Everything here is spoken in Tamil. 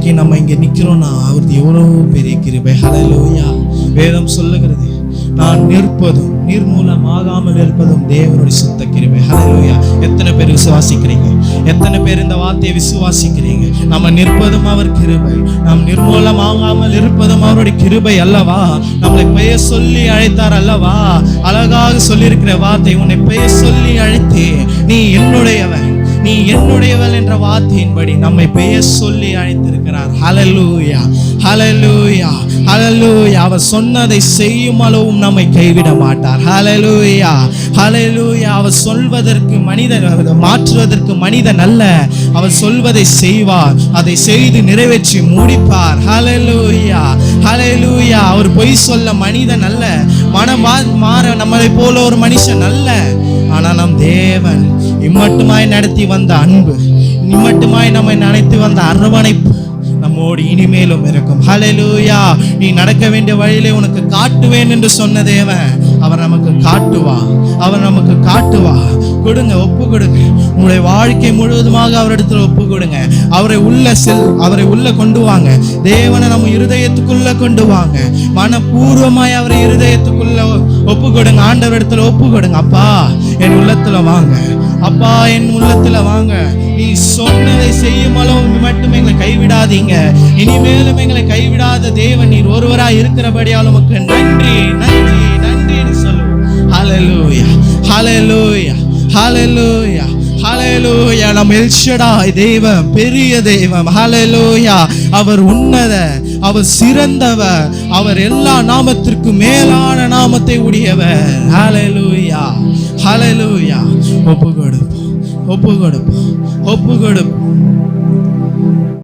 இன்னைக்கு நம்ம இங்க நிக்கிறோம்னா அவரது எவ்வளவு பெரிய கிருபை. ஹல்லேலூயா. வேதம் சொல்லுகிறது, நான் நிற்பதும் நிர்மூலமாகாமல் இருப்பதும் தேவனுடைய சுத்த கிருபை. ஹல்லேலூயா. எத்தனை பேர் விசுவாசிக்கிறீங்க? எத்தனை பேர் இந்த வார்த்தையை விசுவாசிக்கிறீங்க? நம்ம நிற்பதும் அவர் கிருபை, நாம் நிர்மூலமாகாமல் இருப்பதும் அவருடைய கிருபை அல்லவா? நம்மளை பெயர் சொல்லி அழைத்தார் அல்லவா? அழகாக சொல்லியிருக்கிற வார்த்தை, உன்னை பெயர் சொல்லி அழைத்து நீ என்னுடையவன், நீ என்னுடையவள் என்ற வார்த்தையின்படி நம்மை பெயர் சொல்லி அழைத்திருக்கிறார். ஹல்லேலூயா, ஹல்லேலூயா, ஹல்லேலூயா. அவர் சொன்னதை செய்யும் அளவும் நம்மை கைவிட மாட்டார். ஹல்லேலூயா, ஹல்லேலூயா. அவர் சொல்வதற்கு மனிதன், மாற்றுவதற்கு மனிதன் அல்ல. அவர் சொல்வதை செய்வார், அதை செய்து நிறைவேற்றி முடிப்பார். ஹல்லேலூயா, ஹல்லேலூயா. அவர் பொய் சொல்ல மனிதன் அல்ல, மனம் மாற நம்மளை போல ஒரு மனுஷன் அல்ல. ஆனால் நம் தேவன் இம்மட்டுமாய் நடத்தி வந்த அன்பு, இம்மட்டுமாய் நம்மை நினைத்து வந்த அரவணைப்பு நம்மோடு இனிமேலும் இருக்கும். ஹல்லேலூயா. நீ நடக்க வேண்டிய வழியிலே உனக்கு காட்டுவேன் என்று சொன்ன தேவன் அவர் நமக்கு காட்டுவா, அவர் நமக்கு காட்டுவா. கொடுங்க, ஒப்பு கொடுங்க. உங்களுடைய வாழ்க்கை முழுவதுமாக அவரிடத்துல ஒப்பு கொடுங்க. அவரை உள்ள கொண்டு வாங்க. தேவனை நம்ம இருதயத்துக்குள்ள கொண்டு வாங்க. மனப்பூர்வமாய் அவரை இருதயத்துக்குள்ள ஒப்பு கொடுங்க. ஆண்டவரிடத்துல ஒப்பு கொடுங்க. அப்பா, என் உள்ளத்துல வாங்க. அப்பா, என் உள்ளத்துல வாங்க. நீ சொன்னதை செய்யும் அளவு மட்டும் எங்களை கைவிடாதீங்க. இனிமேலும் எங்களை கைவிடாத தேவன் நீர் ஒருவராய் இருக்கிறபடியால் உமக்கு நன்றி, நன்றி, நன்றின்னு சொல்லுவோம். ஹல்லேலூயா, ஹல்லேலூயா, ஹல்லேலூயா, ஹல்லேலூயா. நம் எல் ஷடாய் தெய்வம், பெரிய தெய்வம். ஹல்லேலூயா. அவர் உன்னத, அவர் சிறந்தவர், அவர் எல்லா நாமத்திற்கும் மேலான நாமத்தை உடையவர். ஹல்லேலூயா, ஹல்லேலூயா. ஒப்பு கொடுப்போம், ஒப்பு கொடுப்போம், ஒப்பு கொடுப்போம்.